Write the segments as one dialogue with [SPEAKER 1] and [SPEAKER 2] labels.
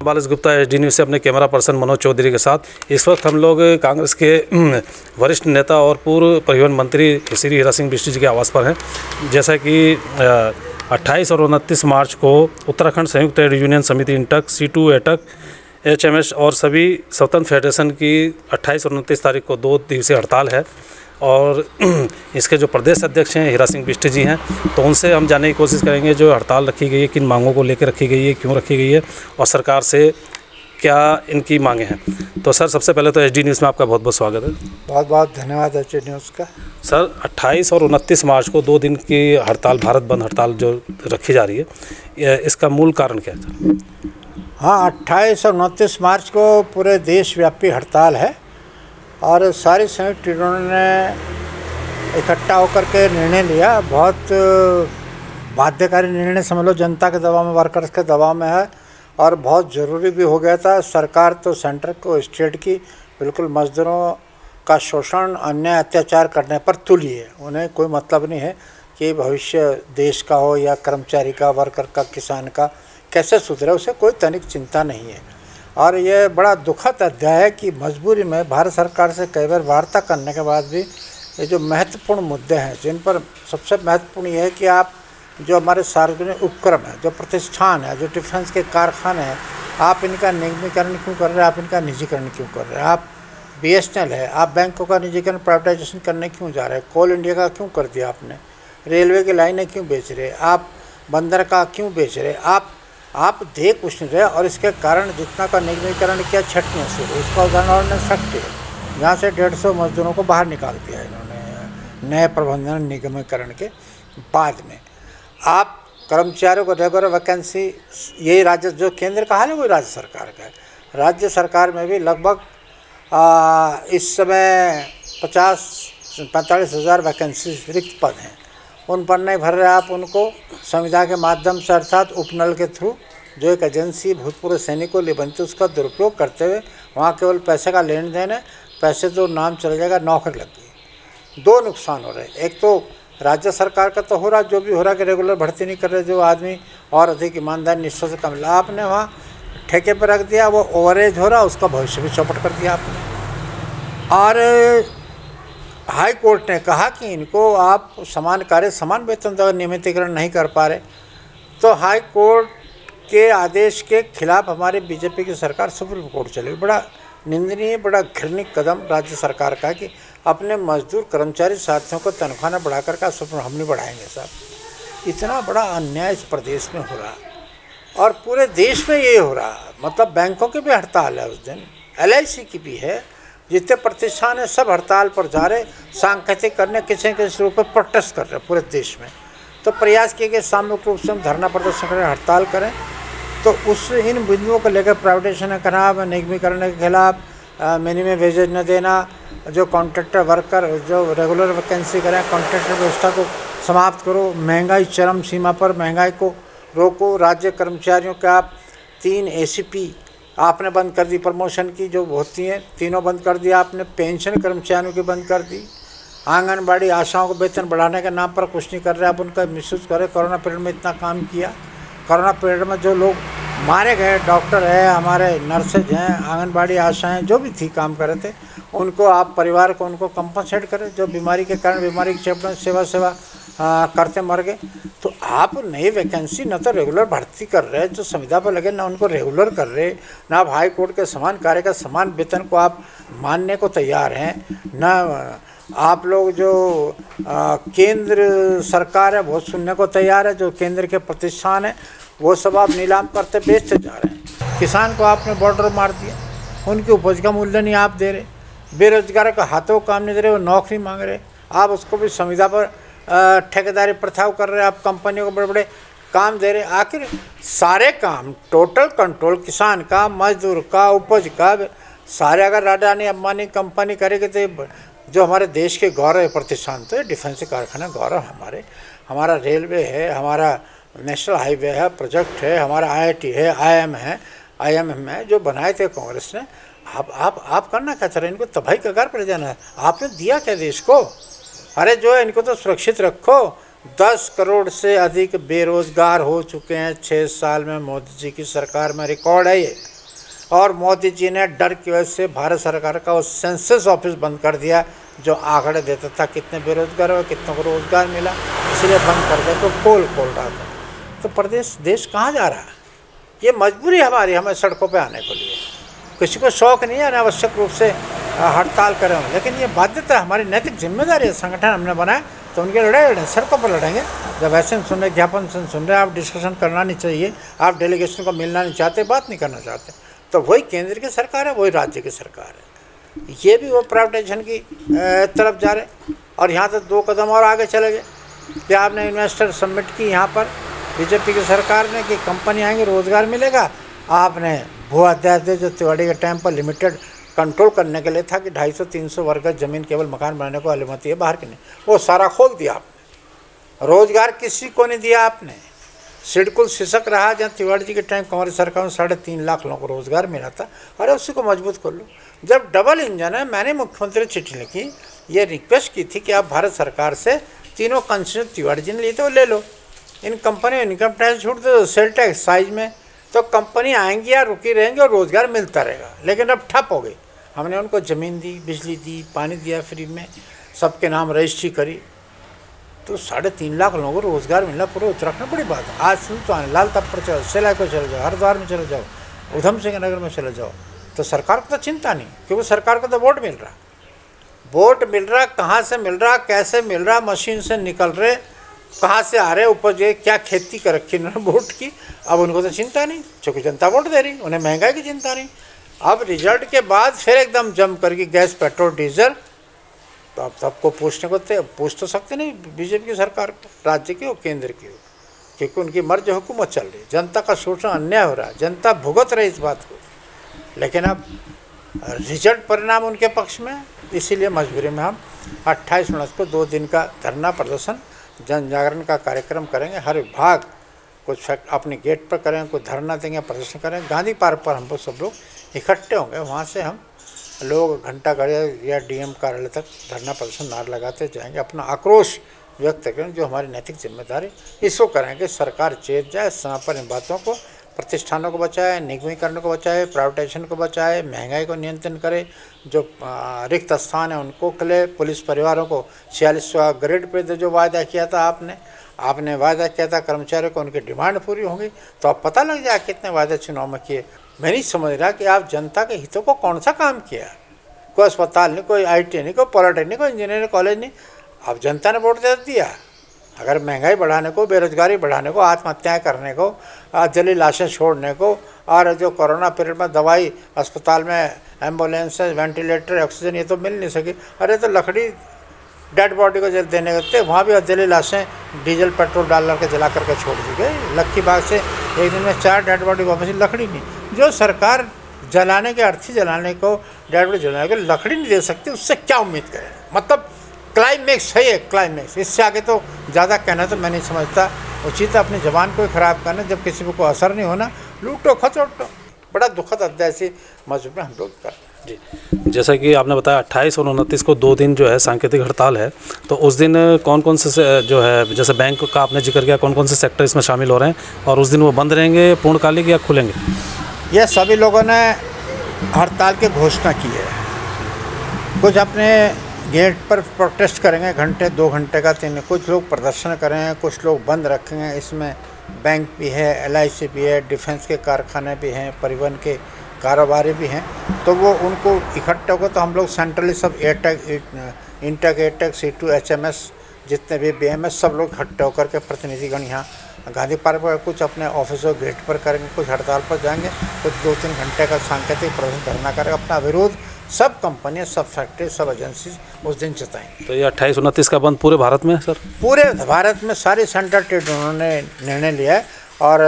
[SPEAKER 1] बालिश Gupta, HD news से अपने camera person Manoj Chaudhary के साथ। इस वक्त हम लोग कांग्रेस के वरिष्ठ नेता और पूर्व परिवहन मंत्री श्री हीरा सिंह बिष्ट जी के आवास पर हैं। जैसा कि 28 और 29 मार्च को उत्तराखंड संयुक्त ट्रेड यूनियन समिति इंटक, C2 एटक, HMS और सभी स्वतंत्र फेडरेशन की 28 और 29 तारीख को 2 दिवसीय हड़ताल है और इसके जो प्रदेश अध्यक्ष हैं हीरा सिंह बिष्ट जी हैं, तो उनसे हम जानने की कोशिश करेंगे जो हड़ताल रखी गई है, किन मांगों को लेकर रखी गई है, क्यों रखी गई है और सरकार से क्या इनकी मांगें हैं। तो सर, सबसे पहले तो एचडी न्यूज़ में आपका बहुत बहुत स्वागत है।
[SPEAKER 2] बहुत बहुत धन्यवाद एचडी न्यूज़ का।
[SPEAKER 1] सर, 28 और 29 मार्च को 2 दिन की हड़ताल, भारत बंद हड़ताल जो रखी जा रही है, इसका मूल कारण क्या है सर?
[SPEAKER 2] हाँ, 28 और 29 मार्च को पूरे देशव्यापी हड़ताल है और सारी संयुक्त यूनियन ने इकट्ठा होकर के निर्णय लिया। बहुत बाध्यकारी निर्णय समझ लो, जनता के दबाव में, वर्कर्स के दबाव में है और बहुत ज़रूरी भी हो गया था। सरकार तो सेंटर को, स्टेट की बिल्कुल मजदूरों का शोषण, अन्याय, अत्याचार करने पर तुली है। उन्हें कोई मतलब नहीं है कि भविष्य देश का हो या कर्मचारी का, वर्कर का, किसान का कैसे सुधरे, उसे कोई तनिक चिंता नहीं है। और ये बड़ा दुखद अध्याय है कि मजबूरी में भारत सरकार से कई बार वार्ता करने के बाद भी ये जो महत्वपूर्ण मुद्दे हैं, जिन पर सबसे महत्वपूर्ण ये है कि आप जो हमारे सार्वजनिक उपक्रम है, जो प्रतिष्ठान है, जो डिफेंस के कारखाने हैं, आप इनका निगमीकरण क्यों कर रहे हैं, आप इनका निजीकरण क्यों कर रहे हैं? आप BSNL है, आप बैंकों का निजीकरण, प्राइवेटाइजेशन करने क्यों जा रहे हैं? कोल इंडिया का क्यों कर दिया आपने? रेलवे की लाइनें क्यों बेच रहे? आप बंदर का क्यों बेच रहे? आप देख कुछ नहीं रहे और इसके कारण जितना का निगमीकरण किया छटनी से, उसका उदाहरण ने फैक्ट्री यहाँ से 150 मजदूरों को बाहर निकाल दिया इन्होंने नए प्रबंधन निगमीकरण के बाद में। आप कर्मचारियों को रेगुलर वैकेंसी, यही राज्य जो केंद्र का हाल है वही राज्य सरकार का है। राज्य सरकार में भी लगभग इस समय 45 हज़ार वैकेंसी रिक्त पद हैं, उन पर नहीं भर रहे आप उनको संविदा के माध्यम से, अर्थात उपनल के थ्रू, जो एक एजेंसी भूतपूर्व सैनिकों लिए बनती है, उसका दुरुपयोग करते हुए वहाँ केवल पैसे का लेन देन है। पैसे तो नाम चल जाएगा, नौकरी लग गई। 2 नुकसान हो रहे हैं। एक तो राज्य सरकार का तो हो रहा, जो भी हो रहा कि रेगुलर भर्ती नहीं कर रहे जो आदमी और अधिक ईमानदार निष्ठा से कम, आपने वहाँ ठेके पर रख दिया, वो ओवरेज हो रहा, उसका भविष्य भी चौपट कर दिया आपने। और हाई कोर्ट ने कहा कि इनको आप समान कार्य समान वेतन का नियमितीकरण नहीं कर पा रहे, तो हाई कोर्ट के आदेश के खिलाफ हमारे बीजेपी की सरकार सुप्रीम कोर्ट चली। बड़ा निंदनीय, बड़ा घृणित कदम राज्य सरकार का कि अपने मजदूर कर्मचारी साथियों को तनख्वाह न बढ़ाकर का सुप्रीम हम नहीं बढ़ाएंगे साहब। इतना बड़ा अन्याय इस प्रदेश में हो रहा और पूरे देश में ये हो रहा। मतलब बैंकों की भी हड़ताल है उस दिन, LIC की भी है, जितने प्रतिष्ठान है सब हड़ताल पर जा रहे, सांकेतिक करने, किसी न किसी रूप में प्रोटेस्ट कर रहे पूरे देश में। तो प्रयास किए गए सामूहिक रूप से हम धरना प्रदर्शन करें, हड़ताल करें। तो उस इन बिंदुओं को लेकर प्राइवेटाइजेशन के खिलाफ, निगमीकरण के खिलाफ, मिनिमम वेजेज न देना, जो कॉन्ट्रैक्टर वर्कर जो रेगुलर वैकेंसी करें, कॉन्ट्रैक्टर व्यवस्था को समाप्त करो, महंगाई चरम सीमा पर, महंगाई को रोको। राज्य कर्मचारियों के आप 3 ACP आपने बंद कर दी, प्रमोशन की जो होती हैं तीनों बंद कर दिया आपने, पेंशन कर्मचारियों की बंद कर दी, आंगनबाड़ी आशाओं को वेतन बढ़ाने के नाम पर कुछ नहीं कर रहे, आप उनका मिसयूज करें। कोरोना पीरियड में इतना काम किया, कोरोना पीरियड में जो लोग मारे गए, डॉक्टर है, हमारे नर्सेज हैं, आंगनबाड़ी आशाएं जो भी थी काम कर रहे थे, उनको आप परिवार को उनको कंपनसेट करें, जो बीमारी के कारण, बीमारी के चपेट में सेवा करते मर गए। तो आप नई वैकेंसी न तो रेगुलर भर्ती कर रहे जो संविदा पर लगे, ना उनको रेगुलर कर रहे, ना आप हाई कोर्ट के समान कार्य का समान वेतन को आप मानने को तैयार हैं, ना आप लोग जो केंद्र सरकार है वो सुनने को तैयार है। जो केंद्र के प्रतिष्ठान है वो सब आप नीलाम करते बेचते जा रहे हैं। किसान को आपने बॉर्डर मार दिया, उनकी उपज का मूल्य नहीं आप दे रहे, बेरोजगारों का हाथों काम नहीं दे रहे, वो नौकरी मांग रहे, आप उसको भी संविदा पर ठेकेदारी प्रथाओं कर रहे हैं, आप कंपनियों को बड़े बड़े काम दे रहे। आखिर सारे काम टोटल कंट्रोल किसान का, मजदूर का, उपज का, सारे अगर अडानी अंबानी कंपनी करेगी तो जो हमारे देश के गौरव प्रतिष्ठान, तो डिफेंस कारखाना गौरव हमारा रेलवे है, हमारा नेशनल हाईवे है, प्रोजेक्ट है, हमारा IIT है, IIM है, जो बनाए थे कांग्रेस ने। आप करना क्या चाह रहे हैं? इनको तबाही कगार पर ले जाना है। आपने दिया क्या देश को? अरे जो है इनको तो सुरक्षित रखो। 10 करोड़ से अधिक बेरोजगार हो चुके हैं 6 साल में, मोदी जी की सरकार में रिकॉर्ड है ये। और मोदी जी ने डर की वजह से भारत सरकार का वो सेंसस ऑफिस बंद कर दिया, जो आंकड़े देता था कितने बेरोजगार हुए, कितनों को रोजगार मिला, इसलिए बंद कर दिया। तो पोल खोल रहा था। तो प्रदेश देश कहाँ जा रहा है? ये मजबूरी हमारी, हमें सड़कों पे आने के लिए। किसी को शौक़ नहीं है अनावश्यक रूप से हड़ताल करें, लेकिन ये बाध्यता है, हमारी नैतिक जिम्मेदारी है। संगठन हमने बनाया तो उनके लड़ाई सड़कों पर लड़ेंगे। जब ऐसे सुन रहे, ज्ञापन सुन रहे, आप डिस्कशन करना नहीं चाहिए, आप डेलीगेशन को मिलना नहीं चाहते, बात नहीं करना चाहते, तो वही केंद्र की सरकार है, वही राज्य की सरकार है। ये भी वो प्राइवेटाइजेशन की तरफ जा रहे। और यहाँ तो 2 कदम और आगे चले गए कि आपने इन्वेस्टर सबमिट की यहाँ पर बीजेपी की सरकार ने कि कंपनी आएंगी, रोज़गार मिलेगा। आपने भू अध्यादेश दे जो तिवाड़ी के टाइम पर लिमिटेड कंट्रोल करने के लिए था कि 250-300 वर्ग ज़मीन केवल मकान बनाने को अनुमति है, बाहर की नहीं, वो सारा खोल दिया आपने। रोज़गार किसी को नहीं दिया आपने। सिडकुल सिसक रहा जहाँ तिवाड़ी जी के टाइम कांग्रेस सरकार में 3.5 लाख लोगों को रोज़गार मिला था। अरे उसी को मजबूत कर लो। जब डबल इंजन है, मैंने मुख्यमंत्री चिट्ठी लिखी, ये रिक्वेस्ट की थी कि आप भारत सरकार से तीनों कंसेशन तिवाड़ी जी ने लिए थे वो ले लो। इन कंपनियों इनकम टैक्स छूट दो, सेल टैक्स साइज में, तो कंपनी आएंगी या रुकी रहेंगी और रोज़गार मिलता रहेगा। लेकिन अब ठप हो गई। हमने उनको ज़मीन दी, बिजली दी, पानी दिया फ्री में, सबके नाम रजिस्ट्री करी, तो 3.5 लाख लोगों को रोज़गार मिलना पूरे उत्तराखंड बड़ी बात है। आज सुन तो आने लाल तब पर चलो, सेलाई को चले जाओ, हरिद्वार में चले जाओ, उधम सिंह नगर में चले जाओ, तो सरकार को तो चिंता नहीं, क्योंकि सरकार को तो वोट मिल रहा। वोट मिल रहा, कहाँ से मिल रहा, कैसे मिल रहा, मशीन से निकल रहे, कहाँ से आ रहे, उपज क्या खेती कर रखी इन्होंने वोट की। अब उनको तो चिंता नहीं, क्योंकि जनता वोट दे रही, उन्हें महंगाई की चिंता नहीं। अब रिजल्ट के बाद फिर एकदम जम करके गैस, पेट्रोल, डीजल, तो अब सबको पूछने को पूछ तो सकते नहीं बीजेपी की सरकार को, राज्य की हो केंद्र की हो, क्योंकि उनकी मर्ज हुकूमत चल रही। जनता का शोषण, अन्याय हो रहा है, जनता भुगत रही इस बात को। लेकिन अब रिजल्ट परिणाम उनके पक्ष में, इसीलिए मजबूरी में हम 28 मार्च को 2 दिन का धरना प्रदर्शन, जन जागरण का कार्यक्रम करेंगे। हर विभाग कुछ अपने गेट पर करेंगे, कुछ धरना देंगे, प्रदर्शन करेंगे। गांधी पार्क पर हम लोग सब लोग इकट्ठे होंगे, वहाँ से हम लोग घंटा घर या डीएम कार्यालय तक धरना प्रदर्शन नार लगाते जाएंगे, अपना आक्रोश व्यक्त करेंगे। जो हमारी नैतिक जिम्मेदारी इसको करेंगे, सरकार चेत जाए, समय पर इन बातों को, प्रतिष्ठानों को बचाए, निगमीकरण को बचाए, प्राइवेटाइजेशन को बचाए, महंगाई को नियंत्रण करे, जो रिक्त स्थान है उनको खुले, पुलिस परिवारों को 46वां ग्रेड पे जो वायदा किया था आपने वायदा किया था कर्मचारियों को, उनकी डिमांड पूरी होंगी। तो अब पता लग जाए कितने वायदे चुनाव में किए। मैं नहीं समझ रहा कि आप जनता के हितों को कौन सा काम किया। कोई अस्पताल नहीं, कोई IT नहीं, कोई पॉलिटेक्निक, कोई इंजीनियरिंग कॉलेज नहीं। अब जनता ने वोट दे दिया। अगर महंगाई बढ़ाने को, बेरोजगारी बढ़ाने को, आत्महत्याएं करने को, जली लाशें छोड़ने को, और जो कोरोना पीरियड में दवाई अस्पताल में, एम्बुलेंस, वेंटिलेटर, ऑक्सीजन ये तो मिल नहीं सकी। अरे तो लकड़ी डेड बॉडी को जल देने लगते, वहाँ भी जली लाशें डीजल पेट्रोल डाल के जला करके छोड़ दी गई। लक्की बाग से एक दिन में 4 डेड बॉडी वापस, लकड़ी नहीं। जो सरकार जलाने के, अर्थी जलाने को, डेड बॉडी जलाने को लकड़ी नहीं दे सकती, उससे क्या उम्मीद करें। मतलब क्लाइमेक्स है ये, क्लाइमेक्स। इससे आगे तो ज़्यादा कहना तो मैं नहीं समझता उचित। अपनी ज़बान को ख़राब करना, जब किसी को कोई असर नहीं होना, लूटो खचोटो। बड़ा दुखद अध्याय से मजबूर में हम लोग कर
[SPEAKER 1] जी। जैसा कि आपने बताया 28 और 29 को 2 दिन जो है सांकेतिक हड़ताल है, तो उस दिन कौन कौन से जो है, जैसे बैंक का आपने जिक्र किया, कौन कौन से सेक्टर इसमें शामिल हो रहे हैं, और उस दिन वो बंद रहेंगे पूर्णकालिक या खुलेंगे?
[SPEAKER 2] ये सभी लोगों ने हड़ताल की घोषणा की है। कुछ अपने गेट पर प्रोटेस्ट करेंगे, घंटे 2 घंटे का 3, कुछ लोग प्रदर्शन करेंगे, कुछ लोग बंद रखेंगे। इसमें बैंक भी है, LIC भी है, डिफेंस के कारखाने भी हैं, परिवहन के कारोबारी भी हैं। तो वो उनको इकट्ठे होकर, तो हम लोग सेंट्रली सब इंटेक, एटेक, C2, HMS, जितने भी BMS, सब लोग इकट्ठे होकर के प्रतिनिधिगण यहाँ गांधी पार्क पर, कुछ अपने ऑफिसों गेट पर करेंगे, कुछ हड़ताल पर जाएंगे, कुछ 2-3 घंटे का सांकेतिक प्रदर्शन धरना करेंगे। अपना विरोध सब कंपनियां, सब फैक्ट्री, सब एजेंसी उस दिन जताएंगे।
[SPEAKER 1] तो ये 28-29 का बंद पूरे भारत में सर? पूरे
[SPEAKER 2] भारत में सारी सेंट्रल ट्रेड उन्होंने निर्णय लिया है। और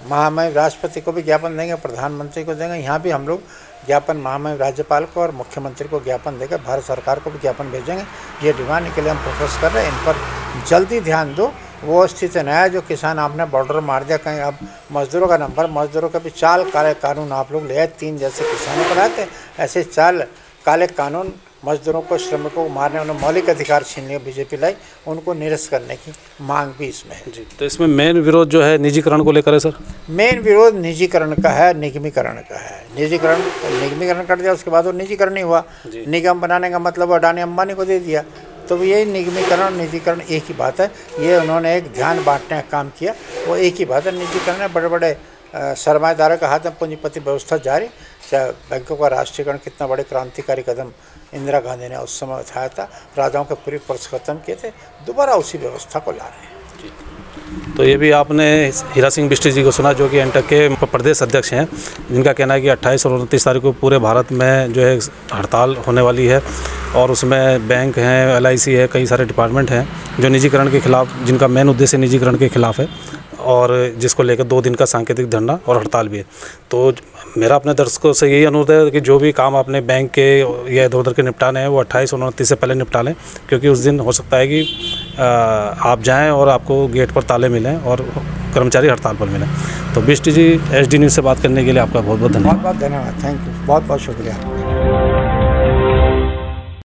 [SPEAKER 2] महामहिम राष्ट्रपति को भी ज्ञापन देंगे, प्रधानमंत्री को देंगे। यहाँ भी हम लोग ज्ञापन महामहिम राज्यपाल को और मुख्यमंत्री को ज्ञापन देकर भारत सरकार को भी ज्ञापन भेजेंगे। ये डिमांड के लिए हम प्रोसेस कर रहे हैं, इन पर जल्दी ध्यान दो। वो स्थिति न है जो किसान आपने बॉर्डर मार दिया कहीं। अब मजदूरों का नंबर, मजदूरों का भी चाल काले कानून आप लोग ले आए, 3 जैसे किसानों को लाते, ऐसे चाल काले कानून मजदूरों को, श्रमिकों को मारने, उन्हें मौलिक अधिकार छीन लिए बीजेपी लाई, उनको निरस्त करने की मांग भी इसमें है।
[SPEAKER 1] जी, तो इसमें मेन विरोध जो है निजीकरण को लेकर है सर?
[SPEAKER 2] मेन विरोध निजीकरण का है, निगमीकरण का है। निगमीकरण कर दिया, उसके बाद वो निजीकरण नहीं हुआ। निगम बनाने का मतलब अडानी अंबानी को दे दिया, तो यही निगमीकरण निजीकरण एक ही बात है। ये उन्होंने एक ध्यान बांटने का काम किया, वो एक ही बात है। निजीकरण है, बड़े बड़े सरमाएदारों के हाथ में पूंजीपति व्यवस्था जारी, चाहे बैंकों का राष्ट्रीयकरण, कितना बड़े क्रांतिकारी कदम इंदिरा गांधी ने उस समय उठाया था, राजाओं के पूरे पर्स खत्म किए थे, दोबारा उसी व्यवस्था को ला रहे हैं।
[SPEAKER 1] तो ये भी आपने हीरा सिंह बिष्ट जी को सुना, जो कि एंटक के प्रदेश अध्यक्ष हैं, जिनका कहना है कि 28 और 29 तारीख को पूरे भारत में जो है हड़ताल होने वाली है, और उसमें बैंक हैं, LIC है, कई सारे डिपार्टमेंट हैं जो निजीकरण के खिलाफ, जिनका मेन उद्देश्य निजीकरण के खिलाफ है, और जिसको लेकर 2 दिन का सांकेतिक धरना और हड़ताल भी है। तो मेरा अपने दर्शकों से यही अनुरोध है कि जो भी काम आपने बैंक के या इधर उधर के निपटाने हैं वो 28 और 29 से पहले निपटा लें, क्योंकि उस दिन हो सकता है कि आप जाएं और आपको गेट पर ताले मिलें और कर्मचारी हड़ताल पर मिलें। तो बिष्ट जी, HD न्यूज़ से बात करने के लिए आपका बहुत बहुत धन्यवाद।
[SPEAKER 2] बहुत बहुत धन्यवाद, थैंक यू, बहुत बहुत शुक्रिया।